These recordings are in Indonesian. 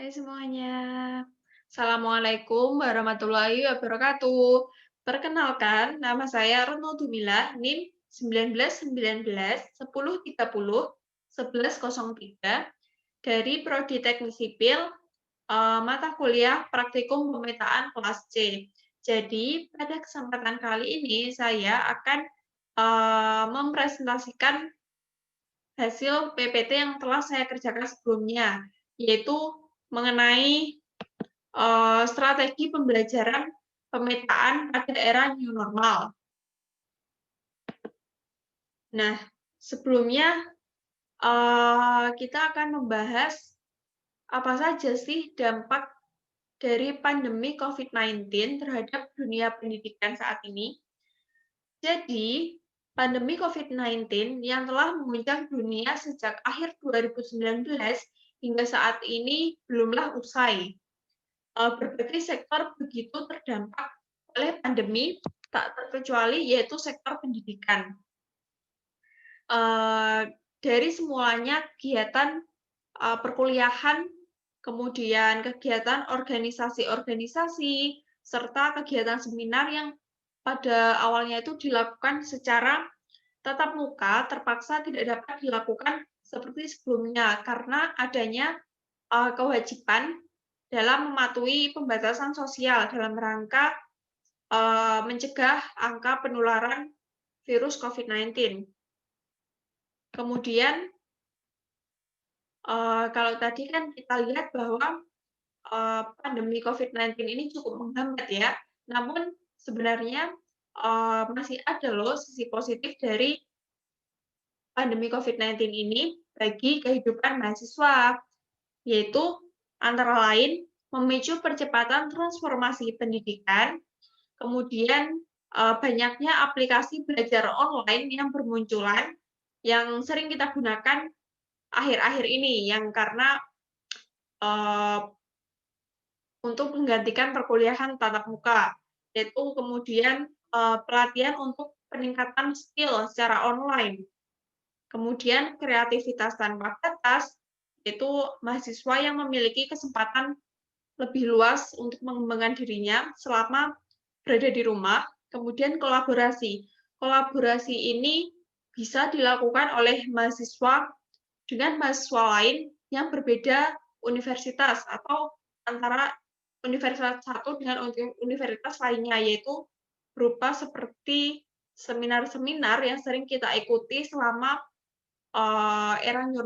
Hai semuanya. Assalamualaikum warahmatullahi wabarakatuh. Perkenalkan, nama saya Retno Dumila, NIM 1919 1030 1103 dari Prodi Teknik Sipil, mata kuliah Praktikum Pemetaan kelas C. Jadi, pada kesempatan kali ini saya akan mempresentasikan hasil PPT yang telah saya kerjakan sebelumnya, yaitu mengenai strategi pembelajaran pemetaan pada era new normal. Nah, sebelumnya kita akan membahas apa saja sih dampak dari pandemi COVID-19 terhadap dunia pendidikan saat ini. Jadi, pandemi COVID-19 yang telah mengguncang dunia sejak akhir 2019 hingga saat ini belumlah usai. Berbagai sektor begitu terdampak oleh pandemi, tak terkecuali yaitu sektor pendidikan. Dari semulanya kegiatan perkuliahan, kemudian kegiatan organisasi-organisasi, serta kegiatan seminar yang pada awalnya itu dilakukan secara tatap muka terpaksa tidak dapat dilakukan seperti sebelumnya karena adanya kewajiban dalam mematuhi pembatasan sosial dalam rangka mencegah angka penularan virus COVID-19. Kemudian, kalau tadi kan kita lihat bahwa pandemi COVID-19 ini cukup menghambat ya, namun sebenarnya masih ada loh sisi positif dari pandemi COVID-19 ini bagi kehidupan mahasiswa, yaitu antara lain memicu percepatan transformasi pendidikan, kemudian banyaknya aplikasi belajar online yang bermunculan, yang sering kita gunakan akhir-akhir ini, yang karena untuk menggantikan perkuliahan tatap muka, yaitu kemudian pelatihan untuk peningkatan skill secara online, kemudian kreativitas tanpa batas, yaitu mahasiswa yang memiliki kesempatan lebih luas untuk mengembangkan dirinya selama berada di rumah, kemudian kolaborasi. Kolaborasi ini bisa dilakukan oleh mahasiswa dengan mahasiswa lain yang berbeda universitas atau antara universitas satu dengan universitas lainnya, yaitu berupa seperti seminar-seminar yang sering kita ikuti selama era new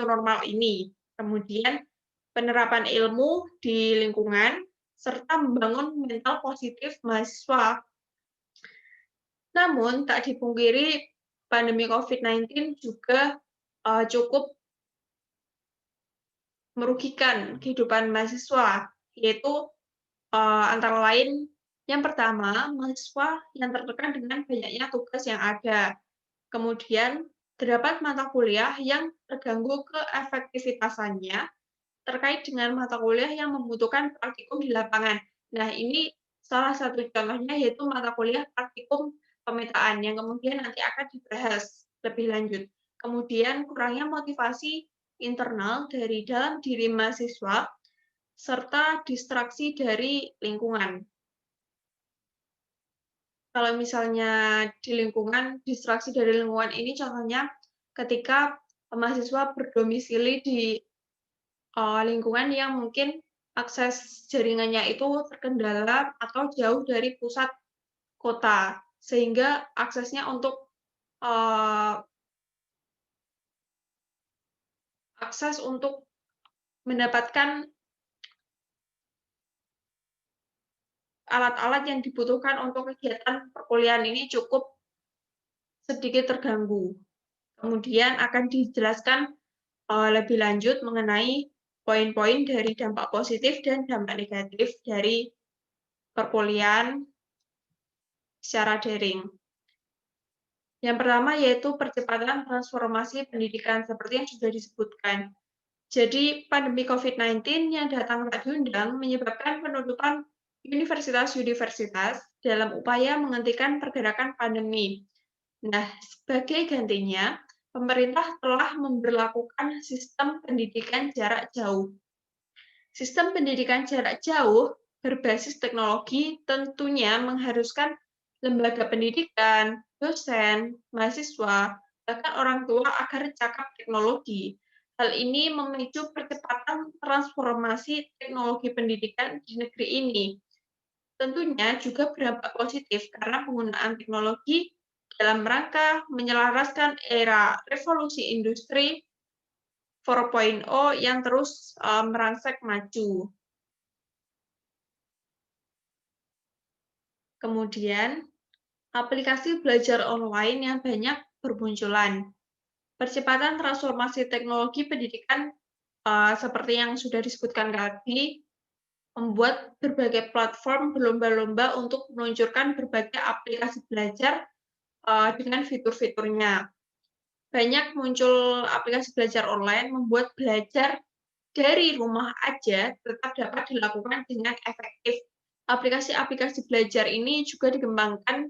normal ini. Kemudian penerapan ilmu di lingkungan serta membangun mental positif mahasiswa. Namun tak dipungkiri pandemi COVID-19 juga cukup merugikan kehidupan mahasiswa, yaitu antara lain yang pertama, mahasiswa yang tertekan dengan banyaknya tugas yang ada. Kemudian terdapat mata kuliah yang terganggu keefektivitasannya terkait dengan mata kuliah yang membutuhkan praktikum di lapangan. Nah, ini salah satu contohnya yaitu mata kuliah praktikum pemetaan yang kemudian nanti akan dibahas lebih lanjut. Kemudian kurangnya motivasi internal dari dalam diri mahasiswa serta distraksi dari lingkungan. Kalau misalnya di lingkungan, distraksi dari lingkungan ini contohnya ketika mahasiswa berdomisili di lingkungan yang mungkin akses jaringannya itu terkendala atau jauh dari pusat kota, sehingga aksesnya untuk akses untuk mendapatkan alat-alat yang dibutuhkan untuk kegiatan perkuliahan ini cukup sedikit terganggu. Kemudian akan dijelaskan lebih lanjut mengenai poin-poin dari dampak positif dan dampak negatif dari perkuliahan secara daring. Yang pertama yaitu percepatan transformasi pendidikan seperti yang sudah disebutkan. Jadi pandemi COVID-19 yang datang tak diundang menyebabkan penutupan universitas-universitas dalam upaya menghentikan pergerakan pandemi. Nah, sebagai gantinya, pemerintah telah memberlakukan sistem pendidikan jarak jauh. Sistem pendidikan jarak jauh berbasis teknologi tentunya mengharuskan lembaga pendidikan, dosen, mahasiswa, bahkan orang tua agar cakap teknologi. Hal ini memicu percepatan transformasi teknologi pendidikan di negeri ini. Tentunya juga berdampak positif karena penggunaan teknologi dalam rangka menyelaraskan era revolusi industri 4.0 yang terus merangsek maju. Kemudian, aplikasi belajar online yang banyak bermunculan. Percepatan transformasi teknologi pendidikan seperti yang sudah disebutkan tadi, membuat berbagai platform berlomba-lomba untuk meluncurkan berbagai aplikasi belajar dengan fitur-fiturnya. Banyak muncul aplikasi belajar online membuat belajar dari rumah aja tetap dapat dilakukan dengan efektif. Aplikasi-aplikasi belajar ini juga dikembangkan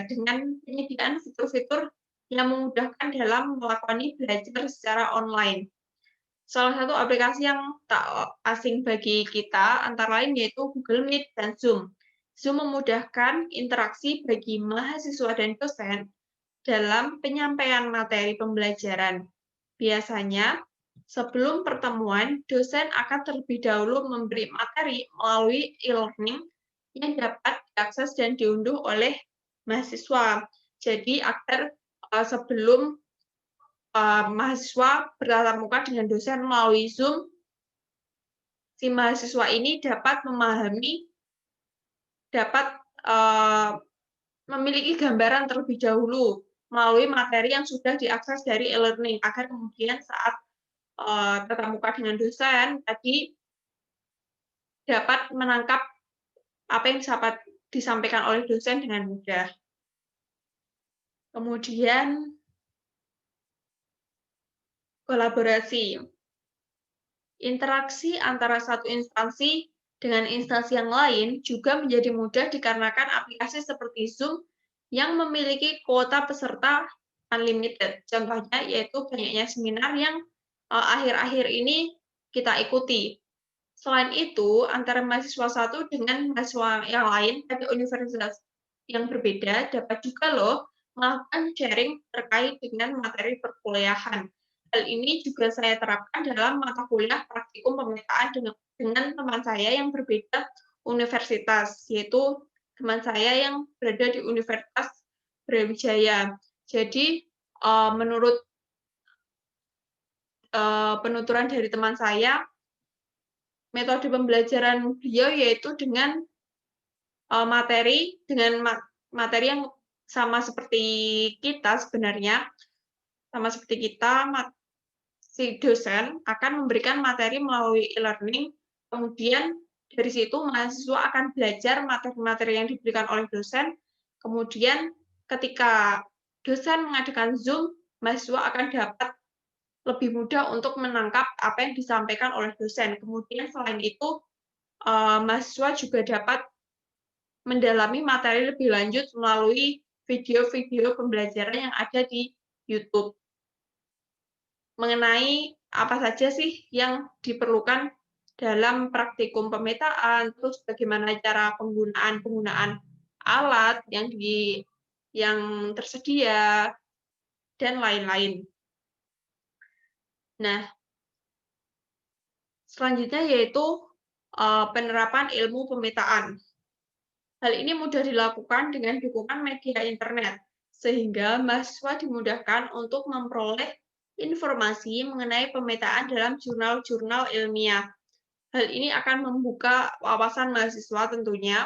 dengan penyediaan fitur-fitur yang memudahkan dalam melakoni belajar secara online. Salah satu aplikasi yang tak asing bagi kita antara lain yaitu Google Meet dan Zoom. Zoom memudahkan interaksi bagi mahasiswa dan dosen dalam penyampaian materi pembelajaran. Biasanya, sebelum pertemuan, dosen akan terlebih dahulu memberi materi melalui e-learning yang dapat diakses dan diunduh oleh mahasiswa. Jadi, agar sebelum mahasiswa bertatap muka dengan dosen melalui Zoom, si mahasiswa ini dapat memahami, dapat memiliki gambaran terlebih dahulu melalui materi yang sudah diakses dari e-learning, agar kemudian saat tatap muka dengan dosen tadi dapat menangkap apa yang disampaikan oleh dosen dengan mudah. Kemudian kolaborasi. Interaksi antara satu instansi dengan instansi yang lain juga menjadi mudah dikarenakan aplikasi seperti Zoom yang memiliki kuota peserta unlimited. Contohnya yaitu banyaknya seminar yang akhir-akhir ini kita ikuti. Selain itu, antara mahasiswa satu dengan mahasiswa yang lain pada universitas yang berbeda dapat juga loh melakukan sharing terkait dengan materi perkuliahan. Hal ini juga saya terapkan dalam mata kuliah praktikum pemetaan dengan teman saya yang berbeda universitas, yaitu teman saya yang berada di Universitas Brawijaya. Jadi, menurut penuturan dari teman saya, metode pembelajaran beliau yaitu dengan materi yang sama seperti kita sebenarnya, sama seperti kita, si dosen akan memberikan materi melalui e-learning, kemudian dari situ mahasiswa akan belajar materi-materi yang diberikan oleh dosen, kemudian ketika dosen mengadakan Zoom, mahasiswa akan dapat lebih mudah untuk menangkap apa yang disampaikan oleh dosen. Kemudian selain itu, mahasiswa juga dapat mendalami materi lebih lanjut melalui video-video pembelajaran yang ada di YouTube. Mengenai apa saja sih yang diperlukan dalam praktikum pemetaan, terus bagaimana cara penggunaan alat yang tersedia, dan lain-lain. Nah, selanjutnya yaitu penerapan ilmu pemetaan. Hal ini mudah dilakukan dengan dukungan media internet, sehingga mahasiswa dimudahkan untuk memperoleh informasi mengenai pemetaan dalam jurnal-jurnal ilmiah. Hal ini akan membuka wawasan mahasiswa tentunya,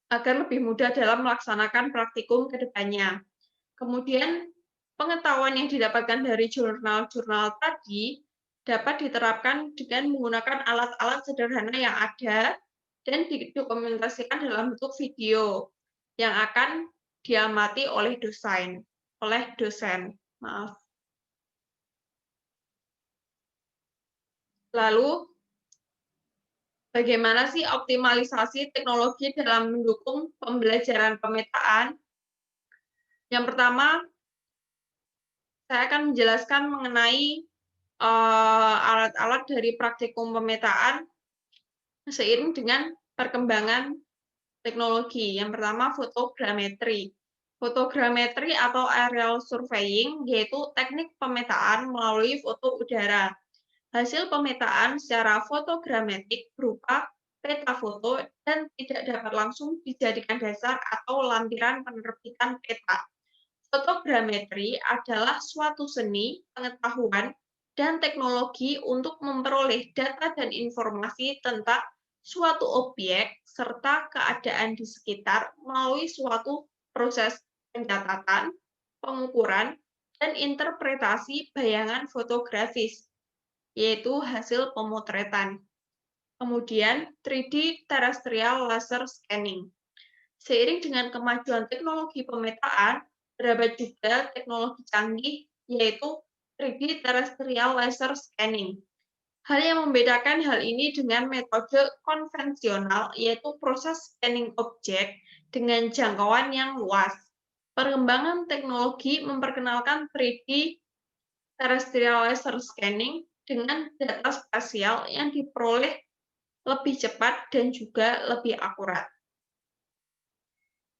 agar lebih mudah dalam melaksanakan praktikum ke depannya. Kemudian, pengetahuan yang didapatkan dari jurnal-jurnal tadi dapat diterapkan dengan menggunakan alat-alat sederhana yang ada dan didokumentasikan dalam bentuk video yang akan diamati oleh dosen. Maaf. Lalu, bagaimana sih optimalisasi teknologi dalam mendukung pembelajaran pemetaan? Yang pertama, saya akan menjelaskan mengenai alat-alat dari praktikum pemetaan seiring dengan perkembangan teknologi. Yang pertama, fotogrametri. Fotogrametri atau aerial surveying yaitu teknik pemetaan melalui foto udara. Hasil pemetaan secara fotogrametrik berupa peta foto dan tidak dapat langsung dijadikan dasar atau lampiran penerbitan peta. Fotogrametri adalah suatu seni, pengetahuan, dan teknologi untuk memperoleh data dan informasi tentang suatu objek serta keadaan di sekitar melalui suatu proses pencatatan, pengukuran, dan interpretasi bayangan fotografis, yaitu hasil pemotretan. Kemudian, 3D terrestrial laser scanning. Seiring dengan kemajuan teknologi pemetaan, terdapat juga teknologi canggih, yaitu 3D terrestrial laser scanning. Hal yang membedakan hal ini dengan metode konvensional, yaitu proses scanning objek dengan jangkauan yang luas. Perkembangan teknologi memperkenalkan 3D terrestrial laser scanning dengan data spasial yang diperoleh lebih cepat dan juga lebih akurat.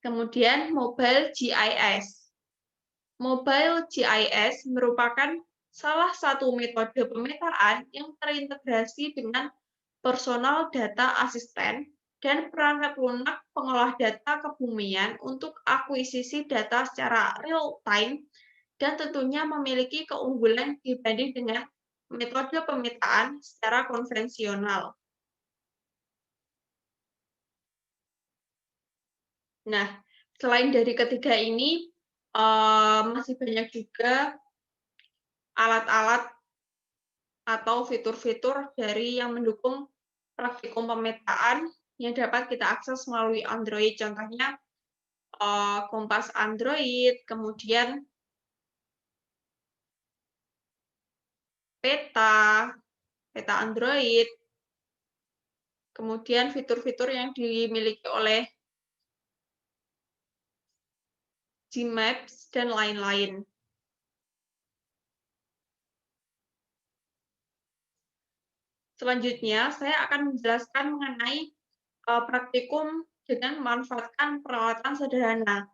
Kemudian Mobile GIS. Mobile GIS merupakan salah satu metode pemetaan yang terintegrasi dengan personal data asisten dan perangkat lunak pengolah data kebumian untuk akuisisi data secara real-time dan tentunya memiliki keunggulan dibanding dengan metode pemetaan secara konvensional. Nah, selain dari ketiga ini, masih banyak juga alat-alat atau fitur-fitur dari yang mendukung praktikum pemetaan yang dapat kita akses melalui Android. Contohnya, kompas Android, kemudian peta Android, kemudian fitur-fitur yang dimiliki oleh Gmaps, dan lain-lain. Selanjutnya, saya akan menjelaskan mengenai praktikum dengan memanfaatkan peralatan sederhana.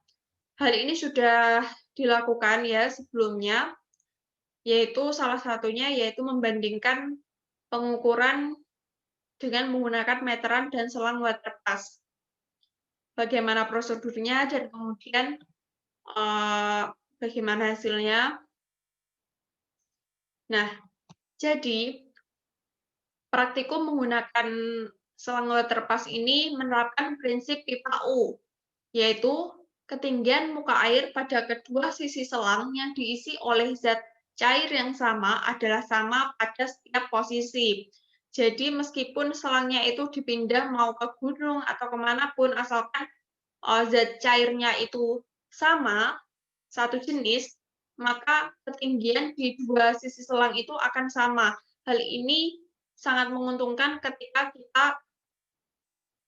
Hal ini sudah dilakukan ya sebelumnya, yaitu salah satunya yaitu membandingkan pengukuran dengan menggunakan meteran dan selang waterpas. Bagaimana prosedurnya dan kemudian bagaimana hasilnya. Nah, jadi praktikum menggunakan selang waterpas ini menerapkan prinsip pipa U, yaitu ketinggian muka air pada kedua sisi selang yang diisi oleh zat cair yang sama adalah sama pada setiap posisi. Jadi meskipun selangnya itu dipindah mau ke gunung atau kemanapun, asalkan zat cairnya itu sama, satu jenis, maka ketinggian di dua sisi selang itu akan sama. Hal ini sangat menguntungkan ketika kita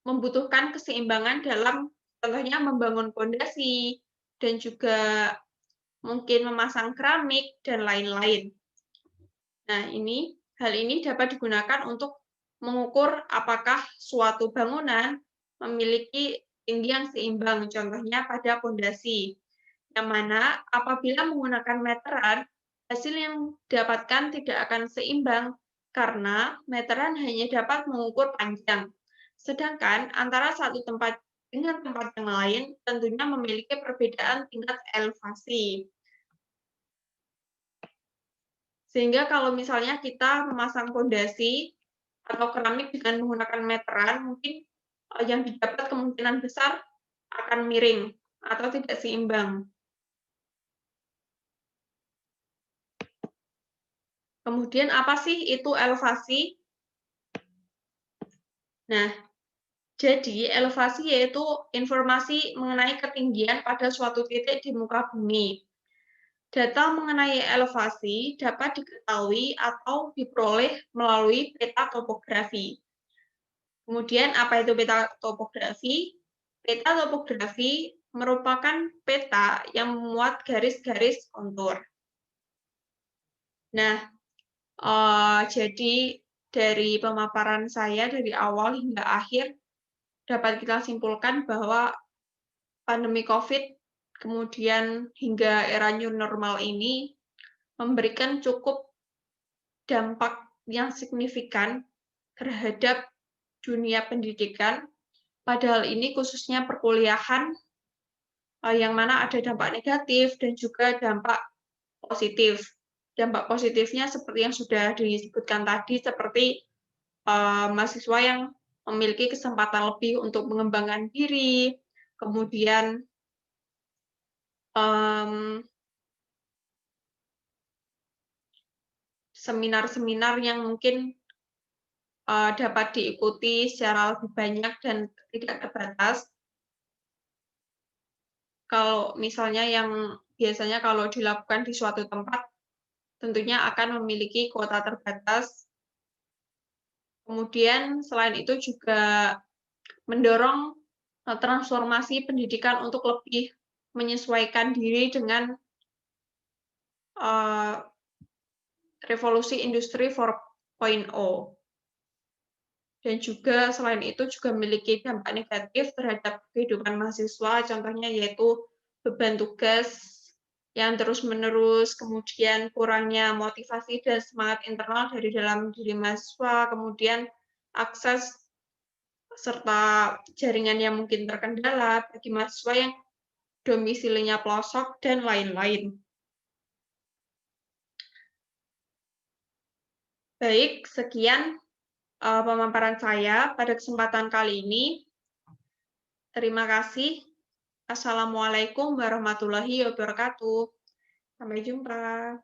membutuhkan keseimbangan dalam contohnya membangun fondasi dan juga mungkin memasang keramik dan lain-lain. Nah, hal ini dapat digunakan untuk mengukur apakah suatu bangunan memiliki tinggi yang seimbang, contohnya pada fondasi. Yang mana apabila menggunakan meteran, hasil yang didapatkan tidak akan seimbang karena meteran hanya dapat mengukur panjang. Sedangkan antara satu tempat dengan tempat yang lain tentunya memiliki perbedaan tingkat elevasi. Sehingga kalau misalnya kita memasang fondasi atau keramik dengan menggunakan meteran, mungkin yang didapat kemungkinan besar akan miring atau tidak seimbang. Kemudian apa sih itu elevasi? Nah, jadi elevasi yaitu informasi mengenai ketinggian pada suatu titik di muka bumi. Data mengenai elevasi dapat diketahui atau diperoleh melalui peta topografi. Kemudian apa itu peta topografi? Peta topografi merupakan peta yang memuat garis-garis kontur. Nah, Jadi dari pemaparan saya dari awal hingga akhir dapat kita simpulkan bahwa pandemi COVID, kemudian hingga era new normal ini memberikan cukup dampak yang signifikan terhadap dunia pendidikan, padahal ini khususnya perkuliahan, yang mana ada dampak negatif dan juga dampak positif. Dampak positifnya seperti yang sudah disebutkan tadi, seperti mahasiswa yang memiliki kesempatan lebih untuk mengembangkan diri, kemudian seminar-seminar yang mungkin dapat diikuti secara lebih banyak dan tidak terbatas. Kalau misalnya yang biasanya kalau dilakukan di suatu tempat, tentunya akan memiliki kuota terbatas. Kemudian selain itu juga mendorong transformasi pendidikan untuk lebih menyesuaikan diri dengan revolusi industri 4.0. Dan juga selain itu juga memiliki dampak negatif terhadap kehidupan mahasiswa, contohnya yaitu beban tugas yang terus-menerus, kemudian kurangnya motivasi dan semangat internal dari dalam diri mahasiswa, kemudian akses serta jaringan yang mungkin terkendala bagi mahasiswa yang domisilinya pelosok, dan lain-lain. Baik, sekian pemaparan saya pada kesempatan kali ini. Terima kasih. Assalamualaikum warahmatullahi wabarakatuh. Sampai jumpa.